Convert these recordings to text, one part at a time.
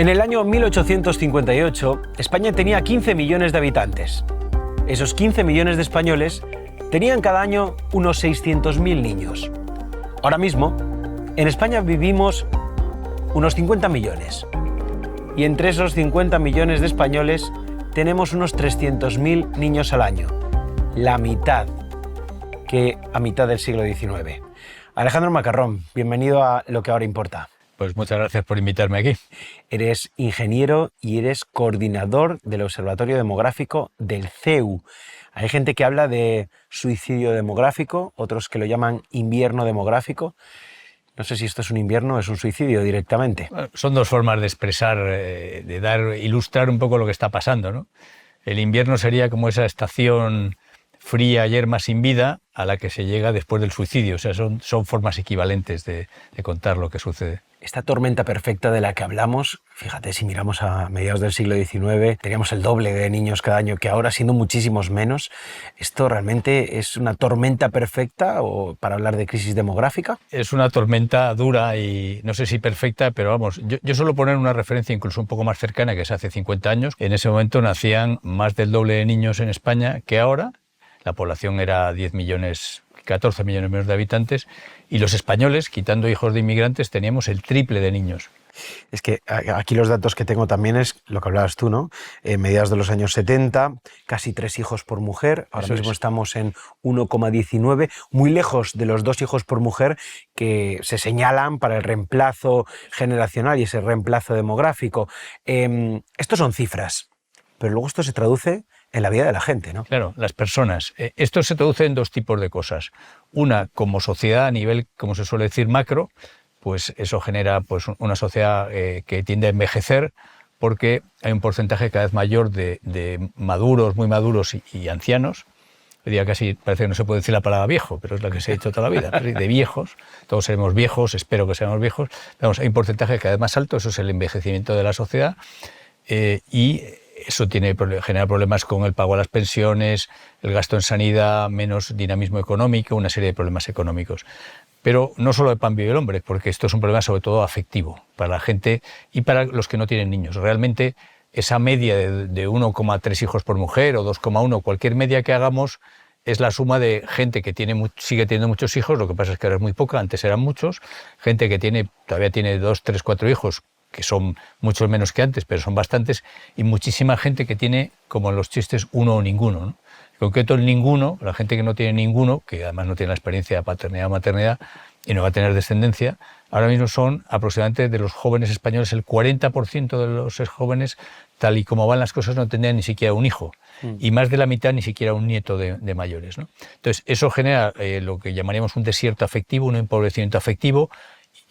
En el año 1858, España tenía 15 millones de habitantes. Esos 15 millones de españoles tenían cada año unos 600.000 niños. Ahora mismo, en España vivimos unos 50 millones. Y entre esos 50 millones de españoles tenemos unos 300.000 niños al año. La mitad que a mitad del siglo XIX. Alejandro Macarrón, bienvenido a Lo que ahora importa. Pues muchas gracias por invitarme aquí. Eres ingeniero y eres coordinador del Observatorio Demográfico del CEU. Hay gente que habla de suicidio demográfico, otros que lo llaman invierno demográfico. No sé si esto es un invierno o es un suicidio directamente. Bueno, son dos formas de expresar, ilustrar un poco lo que está pasando, ¿no? El invierno sería como esa estación fría, yerma, sin vida, a la que se llega después del suicidio. O sea, son formas equivalentes de contar lo que sucede. Esta tormenta perfecta de la que hablamos, fíjate, si miramos a mediados del siglo XIX, teníamos el doble de niños cada año que ahora, siendo muchísimos menos. ¿Esto realmente es una tormenta perfecta o para hablar de crisis demográfica? Es una tormenta dura y no sé si perfecta, pero vamos, yo suelo poner una referencia incluso un poco más cercana, que es hace 50 años. En ese momento nacían más del doble de niños en España que ahora. La población era 10 millones, 14 millones menos de habitantes, y los españoles, quitando hijos de inmigrantes, teníamos el triple de niños. Es que aquí los datos que tengo también es lo que hablabas tú, ¿no? Mediados de los años 70, casi 3 hijos por mujer. Ahora mismo estamos en 1,19, muy lejos de los 2 hijos por mujer que se señalan para el reemplazo generacional y ese reemplazo demográfico. Estos son cifras, pero luego esto se traduce en la vida de la gente, ¿no? Claro, las personas. Esto se traduce en dos tipos de cosas. Una, como sociedad a nivel, como se suele decir, macro, pues eso genera pues, una sociedad que tiende a envejecer porque hay un porcentaje cada vez mayor de maduros, muy maduros y ancianos. Hoy día casi parece que no se puede decir la palabra viejo, pero es la que se ha dicho toda la vida, de viejos. Todos seremos viejos, espero que seamos viejos. Vamos, hay un porcentaje cada vez más alto, eso es el envejecimiento de la sociedad y eso genera problemas con el pago a las pensiones, el gasto en sanidad, menos dinamismo económico, una serie de problemas económicos. Pero no solo de pan vive el hombre, porque esto es un problema sobre todo afectivo para la gente y para los que no tienen niños. Realmente esa media de 1,3 hijos por mujer o 2,1, cualquier media que hagamos, es la suma de gente que sigue teniendo muchos hijos, lo que pasa es que ahora es muy poca, antes eran muchos, gente que todavía tiene 2, 3, 4 hijos, que son muchos menos que antes, pero son bastantes, y muchísima gente que tiene, como en los chistes, uno o ninguno, ¿no? En concreto el ninguno, la gente que no tiene ninguno, que además no tiene la experiencia de paternidad o maternidad y no va a tener descendencia, ahora mismo son aproximadamente de los jóvenes españoles, el 40% de los jóvenes, tal y como van las cosas, no tendrían ni siquiera un hijo, y más de la mitad ni siquiera un nieto de mayores, ¿no? Entonces eso genera lo que llamaríamos un desierto afectivo, un empobrecimiento afectivo.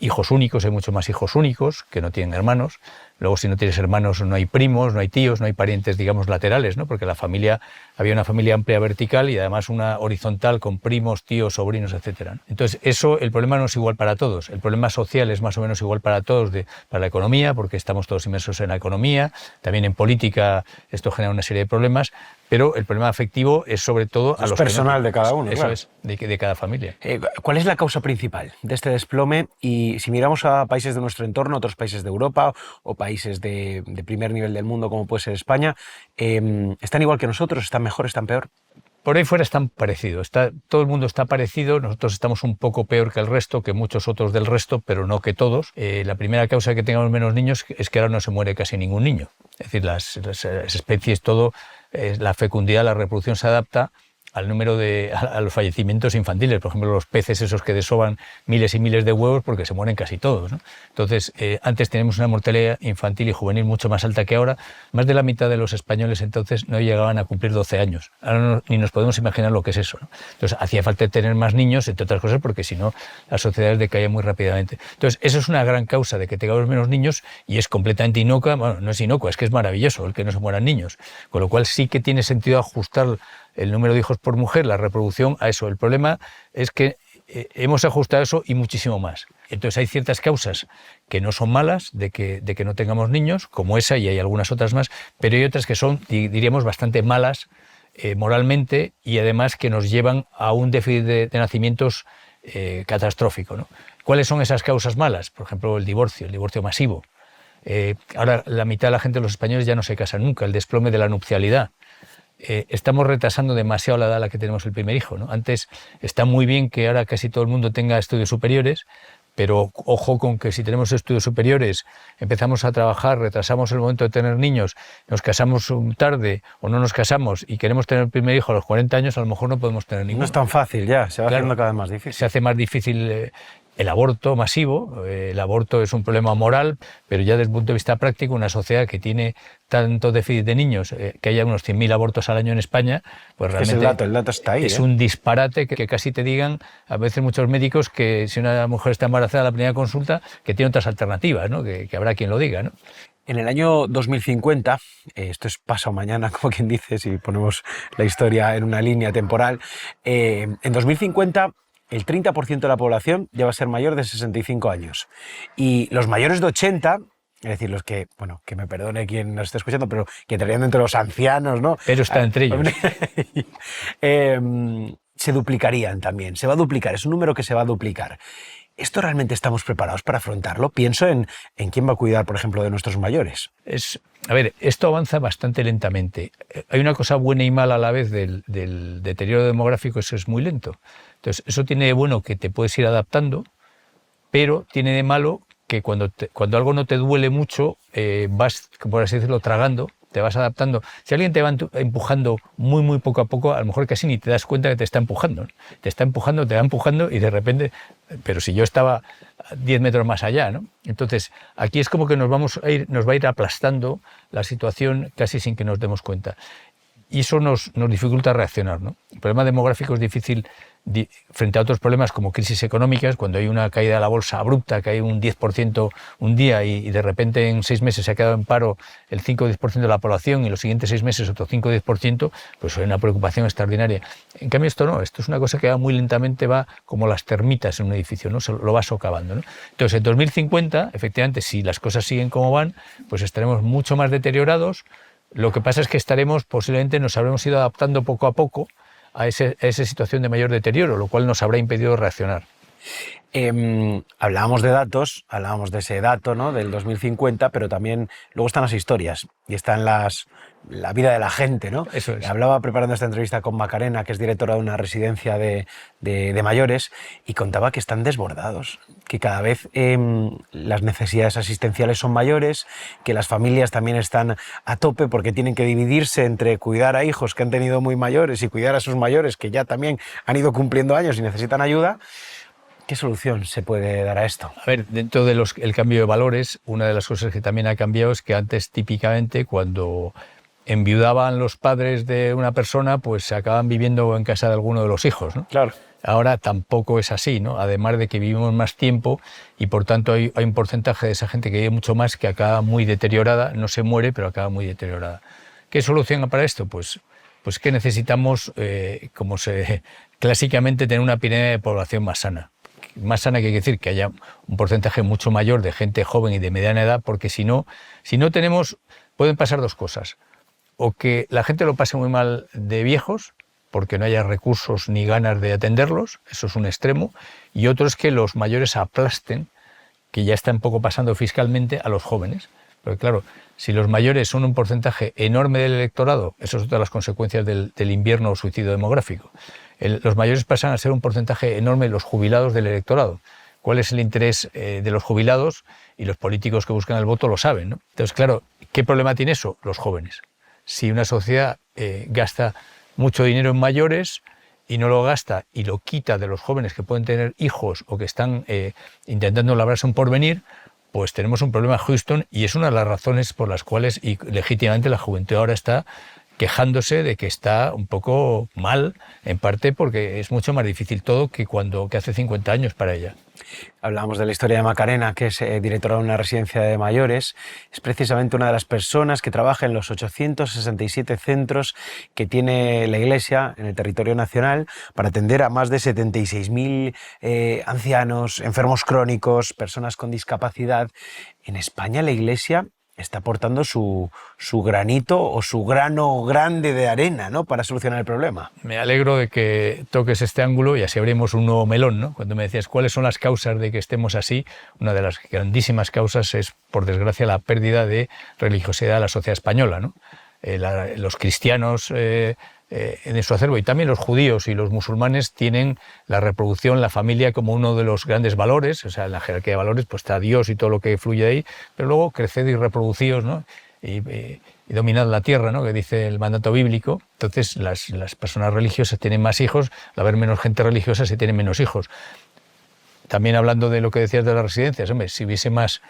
Hijos únicos, hay muchos más hijos únicos que no tienen hermanos. Luego, si no tienes hermanos, no hay primos, no hay tíos, no hay parientes, digamos, laterales, ¿no? Porque había una familia amplia vertical y además una horizontal con primos, tíos, sobrinos, etc. Entonces, el problema no es igual para todos. El problema social es más o menos igual para todos, para la economía, porque estamos todos inmersos en la economía. También en política esto genera una serie de problemas. Pero el problema afectivo es sobre todo a los personal de cada uno. Eso claro. es, de cada familia. ¿Cuál es la causa principal de este desplome? Y si miramos a países de nuestro entorno, otros países de Europa o países de primer nivel del mundo, como puede ser España, ¿están igual que nosotros? ¿Están mejor? ¿Están peor? Por ahí fuera están parecidos. Todo el mundo está parecido. Nosotros estamos un poco peor que el resto, que muchos otros del resto, pero no que todos. La primera causa de que tengamos menos niños es que ahora no se muere casi ningún niño. Es decir, las especies, la fecundidad, la reproducción se adapta a los fallecimientos infantiles. Por ejemplo, los peces esos que desovan miles y miles de huevos porque se mueren casi todos, ¿no? Entonces, antes teníamos una mortalidad infantil y juvenil mucho más alta que ahora. Más de la mitad de los españoles entonces no llegaban a cumplir 12 años. Ahora ni nos podemos imaginar lo que es eso, ¿no? Entonces, hacía falta tener más niños, entre otras cosas, porque si no, las sociedades decaían muy rápidamente. Entonces, eso es una gran causa de que tengamos menos niños y es completamente inocua. Bueno, no es inocua, es que es maravilloso el que no se mueran niños. Con lo cual sí que tiene sentido ajustar el número de hijos por mujer, la reproducción, a eso. El problema es que hemos ajustado eso y muchísimo más. Entonces hay ciertas causas que no son malas de que no tengamos niños, como esa, y hay algunas otras más, pero hay otras que son, diríamos, bastante malas moralmente y además que nos llevan a un déficit de nacimientos catastrófico, ¿no? ¿Cuáles son esas causas malas? Por ejemplo, el divorcio masivo. Ahora la mitad de la gente de los españoles ya no se casa nunca, el desplome de la nupcialidad. Estamos retrasando demasiado la edad a la que tenemos el primer hijo, ¿no? Antes está muy bien que ahora casi todo el mundo tenga estudios superiores, pero ojo con que si tenemos estudios superiores, empezamos a trabajar, retrasamos el momento de tener niños, nos casamos tarde o no nos casamos y queremos tener el primer hijo a los 40 años, a lo mejor no podemos tener ninguno. No es tan fácil ya, se va haciendo cada vez más difícil. Se hace más difícil el aborto masivo. El aborto es un problema moral, pero ya desde el punto de vista práctico, una sociedad que tiene tanto déficit de niños, que haya unos 100.000 abortos al año en España, pues realmente el dato está ahí. Es un disparate que casi te digan, a veces muchos médicos, que si una mujer está embarazada a la primera consulta, que tiene otras alternativas, ¿no? que habrá quien lo diga, ¿no? En el año 2050, esto es pasado mañana, como quien dice, si ponemos la historia en una línea temporal, en 2050 el 30% de la población ya va a ser mayor de 65 años. Y los mayores de 80, es decir, los que, bueno, que me perdone quien nos esté escuchando, pero que entrarían entre los ancianos, ¿no? Pero está entre ellos. Se duplicarían también, se va a duplicar, es un número que se va a duplicar. ¿Esto realmente estamos preparados para afrontarlo? Pienso en quién va a cuidar, por ejemplo, de nuestros mayores. A ver, esto avanza bastante lentamente. Hay una cosa buena y mala a la vez del deterioro demográfico, eso es muy lento. Entonces, eso tiene de bueno que te puedes ir adaptando, pero tiene de malo que cuando algo no te duele mucho, vas, por así decirlo, tragando, te vas adaptando. Si alguien te va empujando muy, muy poco a poco, a lo mejor casi ni te das cuenta que te está empujando, ¿no? Te está empujando, te va empujando y de repente, pero si yo estaba 10 metros más allá, ¿no? Entonces, aquí es como que nos va a ir aplastando la situación casi sin que nos demos cuenta. Y eso nos dificulta reaccionar, ¿no? El problema demográfico es difícil frente a otros problemas como crisis económicas, cuando hay una caída de la bolsa abrupta, que hay un 10% un día y de repente en 6 meses se ha quedado en paro el 5 o 10% de la población y los siguientes 6 meses otro 5 o 10%, pues hay una preocupación extraordinaria. En cambio esto no, esto es una cosa que va muy lentamente, va como las termitas en un edificio, ¿no? Lo va socavando, ¿no? Entonces en 2050, efectivamente, si las cosas siguen como van, pues estaremos mucho más deteriorados. Lo que pasa es que posiblemente nos habremos ido adaptando poco a poco a esa situación de mayor deterioro, lo cual nos habrá impedido reaccionar. Hablábamos de datos, hablábamos de ese dato, ¿no?, del 2050, pero también luego están las historias y están la vida de la gente, ¿no? Eso es. Hablaba preparando esta entrevista con Macarena, que es directora de una residencia de mayores, y contaba que están desbordados, que cada vez las necesidades asistenciales son mayores, que las familias también están a tope porque tienen que dividirse entre cuidar a hijos que han tenido muy mayores y cuidar a sus mayores que ya también han ido cumpliendo años y necesitan ayuda. ¿Qué solución se puede dar a esto? A ver, dentro del cambio de valores, una de las cosas que también ha cambiado es que antes típicamente cuando enviudaban los padres de una persona, pues se acaban viviendo en casa de alguno de los hijos, ¿no? Claro. Ahora tampoco es así, ¿no? Además de que vivimos más tiempo y por tanto hay un porcentaje de esa gente que vive mucho más que acaba muy deteriorada, no se muere, pero acaba muy deteriorada. ¿Qué solución para esto? Pues que necesitamos, clásicamente, tener una pirámide de población más sana. Más sana quiere decir que haya un porcentaje mucho mayor de gente joven y de mediana edad, porque si no tenemos, pueden pasar dos cosas. O que la gente lo pase muy mal de viejos, porque no haya recursos ni ganas de atenderlos, eso es un extremo, y otro es que los mayores aplasten, que ya está un poco pasando fiscalmente, a los jóvenes. Porque claro, si los mayores son un porcentaje enorme del electorado, eso es otra de las consecuencias del invierno o suicidio demográfico. Los mayores pasan a ser un porcentaje enorme de los jubilados del electorado. ¿Cuál es el interés de los jubilados? Y los políticos que buscan el voto lo saben, ¿no? Entonces, claro, ¿qué problema tiene eso? Los jóvenes. Si una sociedad gasta mucho dinero en mayores y no lo gasta y lo quita de los jóvenes que pueden tener hijos o que están intentando labrarse un porvenir, pues tenemos un problema Houston, y es una de las razones por las cuales, y legítimamente, la juventud ahora está quejándose de que está un poco mal, en parte porque es mucho más difícil todo que hace 50 años para ella. Hablábamos de la historia de Macarena, que es directora de una residencia de mayores. Es precisamente una de las personas que trabaja en los 867 centros que tiene la Iglesia en el territorio nacional para atender a más de 76.000 ancianos, enfermos crónicos, personas con discapacidad. En España la Iglesia está aportando su granito o su grano grande de arena, ¿no?, para solucionar el problema. Me alegro de que toques este ángulo y así abrimos un nuevo melón, ¿no? Cuando me decías cuáles son las causas de que estemos así, una de las grandísimas causas es, por desgracia, la pérdida de religiosidad de la sociedad española, ¿no? Los cristianos en su acervo y también los judíos y los musulmanes tienen la reproducción, la familia como uno de los grandes valores, o sea, en la jerarquía de valores pues está Dios y todo lo que fluye de ahí, pero luego creced y reproducíos, ¿no? Y dominad la tierra, ¿no?, que dice el mandato bíblico. Entonces las personas religiosas tienen más hijos, al haber menos gente religiosa se tienen menos hijos. También hablando de lo que decías de las residencias, hombre, si hubiese más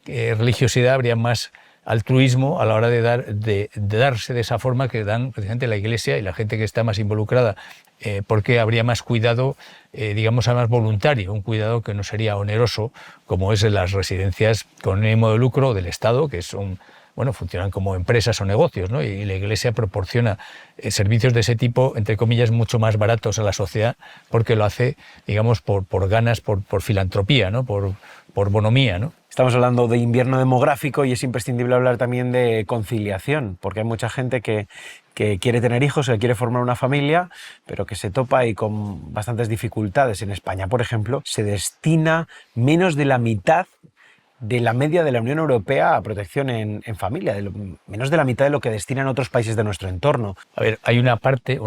religiosidad habría más altruismo a la hora de darse de esa forma que dan precisamente la Iglesia y la gente que está más involucrada, porque habría más cuidado, digamos, más voluntario, un cuidado que no sería oneroso, como es en las residencias con ánimo de lucro del Estado, que son, bueno, funcionan como empresas o negocios, ¿no? Y la Iglesia proporciona servicios de ese tipo, entre comillas, mucho más baratos a la sociedad, porque lo hace, digamos, por ganas, por filantropía, ¿no?, por bonomía, ¿no? Estamos hablando de invierno demográfico y es imprescindible hablar también de conciliación, porque hay mucha gente que quiere tener hijos, que quiere formar una familia, pero que se topa ahí con bastantes dificultades. En España, por ejemplo, se destina menos de la mitad de la media de la Unión Europea a protección en familia, menos de la mitad de lo que destinan otros países de nuestro entorno. A ver, hay una parte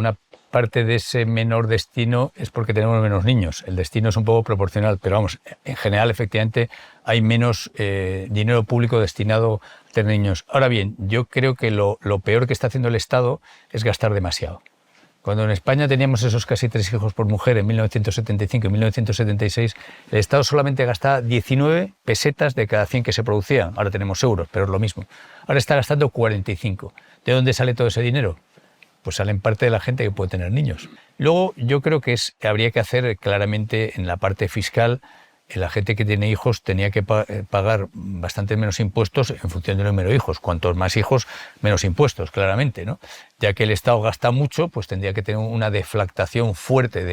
de ese menor destino es porque tenemos menos niños. El destino es un poco proporcional, pero vamos, en general, efectivamente, hay menos dinero público destinado a tener niños. Ahora bien, yo creo que lo peor que está haciendo el Estado es gastar demasiado. Cuando en España teníamos esos casi 3 hijos por mujer en 1975 y 1976, el Estado solamente gastaba 19 pesetas de cada 100 que se producían. Ahora tenemos euros, pero es lo mismo. Ahora está gastando 45. ¿De dónde sale todo ese dinero? Pues sale en parte de la gente que puede tener niños. Luego yo creo que habría que hacer claramente en la parte fiscal, la gente que tiene hijos tenía que pagar bastante menos impuestos en función del número de hijos. Cuantos más hijos, menos impuestos, claramente, ¿no? Ya que el Estado gasta mucho, pues tendría que tener una deflactación fuerte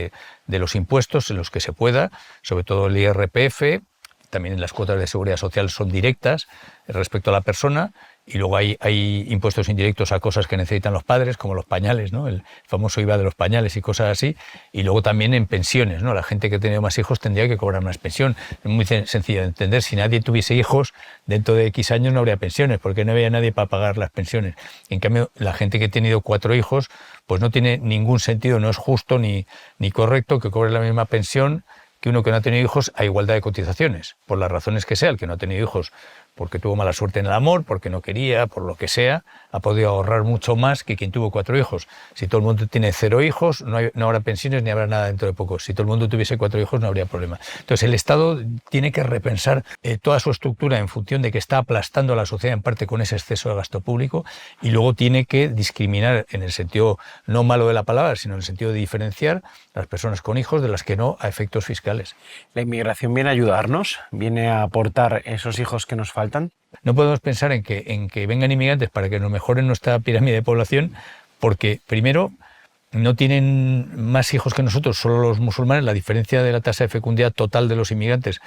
de los impuestos en los que se pueda, sobre todo el IRPF, también las cuotas de seguridad social son directas respecto a la persona, y luego hay impuestos indirectos a cosas que necesitan los padres, como los pañales, ¿no?, el famoso IVA de los pañales y cosas así, y luego también en pensiones, ¿no? La gente que ha tenido más hijos tendría que cobrar más pensión. Es muy sencillo de entender, si nadie tuviese hijos, dentro de X años no habría pensiones, porque no había nadie para pagar las pensiones. En cambio, la gente que ha tenido 4 hijos, pues no tiene ningún sentido, no es justo ni correcto que cobre la misma pensión que uno que no ha tenido hijos a igualdad de cotizaciones, por las razones que sea. El que no ha tenido hijos porque tuvo mala suerte en el amor, porque no quería, por lo que sea, ha podido ahorrar mucho más que quien tuvo 4 hijos. Si todo el mundo tiene 0 hijos, no habrá pensiones ni habrá nada dentro de poco. Si todo el mundo tuviese 4 hijos, no habría problema. Entonces el Estado tiene que repensar toda su estructura en función de que está aplastando a la sociedad en parte con ese exceso de gasto público, y luego tiene que discriminar en el sentido no malo de la palabra, sino en el sentido de diferenciar a las personas con hijos de las que no, a efectos fiscales. ¿La inmigración viene a ayudarnos? ¿Viene a aportar esos hijos que nos faltan? No podemos pensar en que vengan inmigrantes para que nos mejoren nuestra pirámide de población, porque primero no tienen más hijos que nosotros, solo los musulmanes. La diferencia de la tasa de fecundidad total de los inmigrantes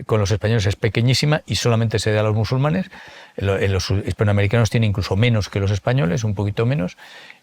con los españoles es pequeñísima y solamente se da a los musulmanes. Los hispanoamericanos tienen incluso menos que los españoles, un poquito menos.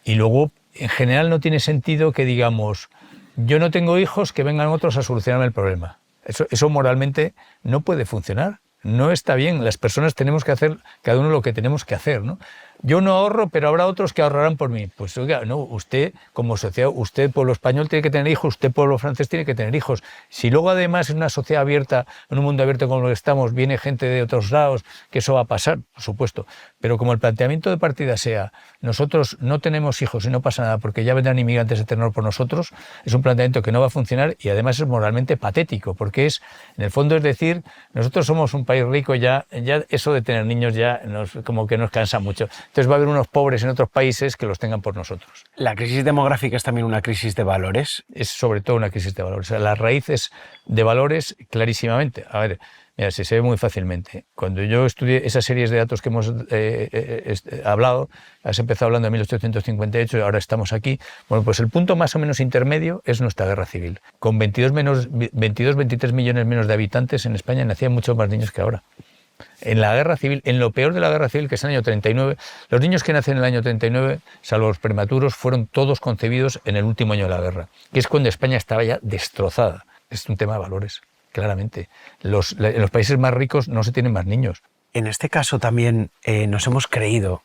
Y luego, en general, no tiene sentido que digamos, yo no tengo hijos, que vengan otros a solucionarme el problema. Eso moralmente no puede funcionar. No está bien. Las personas tenemos que hacer cada uno lo que tenemos que hacer, ¿no? Yo no ahorro, pero habrá otros que ahorrarán por mí. Pues oiga, no, usted como sociedad, usted pueblo español tiene que tener hijos, usted pueblo francés tiene que tener hijos. Si luego además en una sociedad abierta, en un mundo abierto como lo que estamos, viene gente de otros lados, que eso va a pasar, por supuesto. Pero como el planteamiento de partida sea, nosotros no tenemos hijos y no pasa nada porque ya vendrán inmigrantes a tener por nosotros, es un planteamiento que no va a funcionar y además es moralmente patético, porque en el fondo es decir, nosotros somos un país rico, ya eso de tener niños ya como que nos cansa mucho. Entonces va a haber unos pobres en otros países que los tengan por nosotros. ¿La crisis demográfica es también una crisis de valores? Es sobre todo una crisis de valores. O sea, las raíces de valores clarísimamente. A ver, mira, se ve muy fácilmente. Cuando yo estudié esas series de datos que hemos hablado, has empezado hablando de 1858 y ahora estamos aquí. Bueno, pues el punto más o menos intermedio es nuestra guerra civil. Con 23 millones menos de habitantes en España nacían muchos más niños que ahora. En la guerra civil, en lo peor de la guerra civil, que es el año 39, los niños que nacen en el año 39, salvo los prematuros, fueron todos concebidos en el último año de la guerra, que es cuando España estaba ya destrozada. Es un tema de valores, claramente. En los países más ricos no se tienen más niños. En este caso también nos hemos creído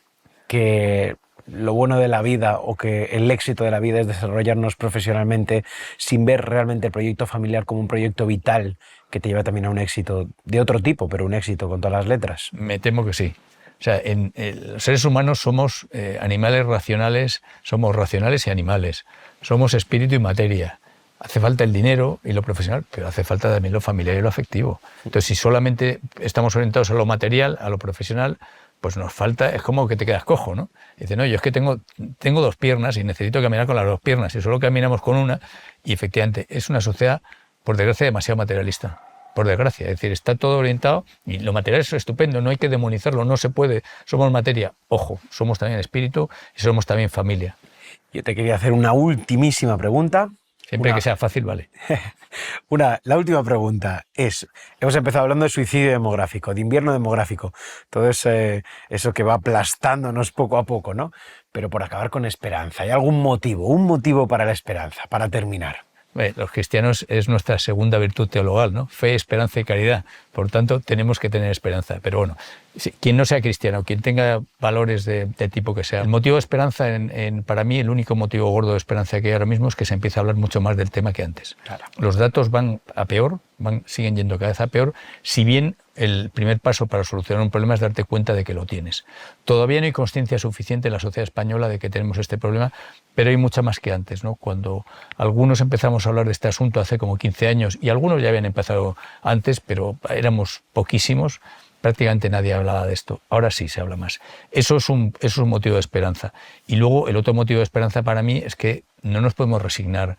que lo bueno de la vida o que el éxito de la vida es desarrollarnos profesionalmente sin ver realmente el proyecto familiar como un proyecto vital que te lleva también a un éxito de otro tipo, pero un éxito con todas las letras. Me temo que sí. O sea, los seres humanos somos animales racionales, somos racionales y animales, somos espíritu y materia. Hace falta el dinero y lo profesional, pero hace falta también lo familiar y lo afectivo. Entonces, si solamente estamos orientados a lo material, a lo profesional, pues nos falta, es como que te quedas cojo, ¿no? Y dices, no, yo es que tengo 2 piernas y necesito caminar con las 2 piernas y solo caminamos con una. Y efectivamente, es una sociedad, por desgracia, demasiado materialista. Por desgracia, es decir, está todo orientado y lo material es estupendo, no hay que demonizarlo, no se puede. Somos materia, ojo, somos también espíritu y somos también familia. Yo te quería hacer una ultimísima pregunta. Siempre que sea fácil, vale. La última pregunta es, hemos empezado hablando de suicidio demográfico, de invierno demográfico, todo eso que va aplastándonos poco a poco, ¿no? Pero por acabar con esperanza, ¿hay algún motivo, un motivo para la esperanza, para terminar? Los cristianos es nuestra segunda virtud teologal, ¿no? Fe, esperanza y caridad. Por tanto, tenemos que tener esperanza. Pero bueno, quien no sea cristiano, quien tenga valores de tipo que sea. El motivo de esperanza, para mí, el único motivo gordo de esperanza que hay ahora mismo es que se empieza a hablar mucho más del tema que antes. Claro. Los datos van a peor, siguen yendo cada vez a peor, si bien el primer paso para solucionar un problema es darte cuenta de que lo tienes. Todavía no hay consciencia suficiente en la sociedad española de que tenemos este problema, pero hay mucha más que antes, ¿no? Cuando algunos empezamos a hablar de este asunto hace como 15 años, y algunos ya habían empezado antes, pero éramos poquísimos, prácticamente nadie hablaba de esto. Ahora sí se habla más. Eso es un motivo de esperanza. Y luego el otro motivo de esperanza para mí es que no nos podemos resignar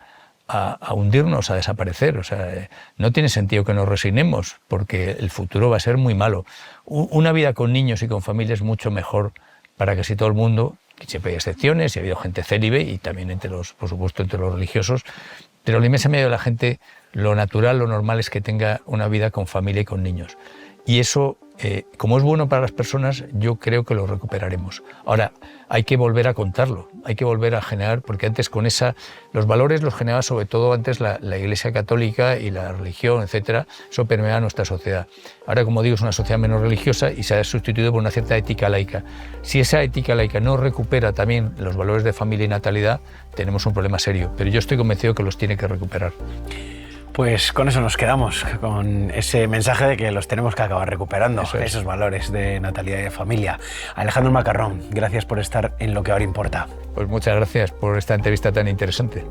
a hundirnos, a desaparecer. O sea, no tiene sentido que nos resignemos, porque el futuro va a ser muy malo. Una vida con niños y con familia es mucho mejor para casi todo el mundo. Siempre hay excepciones, y ha habido gente célibe, y también por supuesto, entre los religiosos. Pero la inmensa mayoría de la gente, lo natural, lo normal es que tenga una vida con familia y con niños. Y eso, como es bueno para las personas, yo creo que lo recuperaremos. Ahora, hay que volver a contarlo, hay que volver a generar, porque antes los valores los generaba sobre todo antes la Iglesia Católica y la religión, etcétera. Eso permeaba nuestra sociedad. Ahora, como digo, es una sociedad menos religiosa y se ha sustituido por una cierta ética laica. Si esa ética laica no recupera también los valores de familia y natalidad, tenemos un problema serio. Pero yo estoy convencido que los tiene que recuperar. Pues con eso nos quedamos, con ese mensaje de que los tenemos que acabar recuperando, esos valores de natalidad y de familia. Alejandro Macarrón, gracias por estar en Lo que ahora importa. Pues muchas gracias por esta entrevista tan interesante.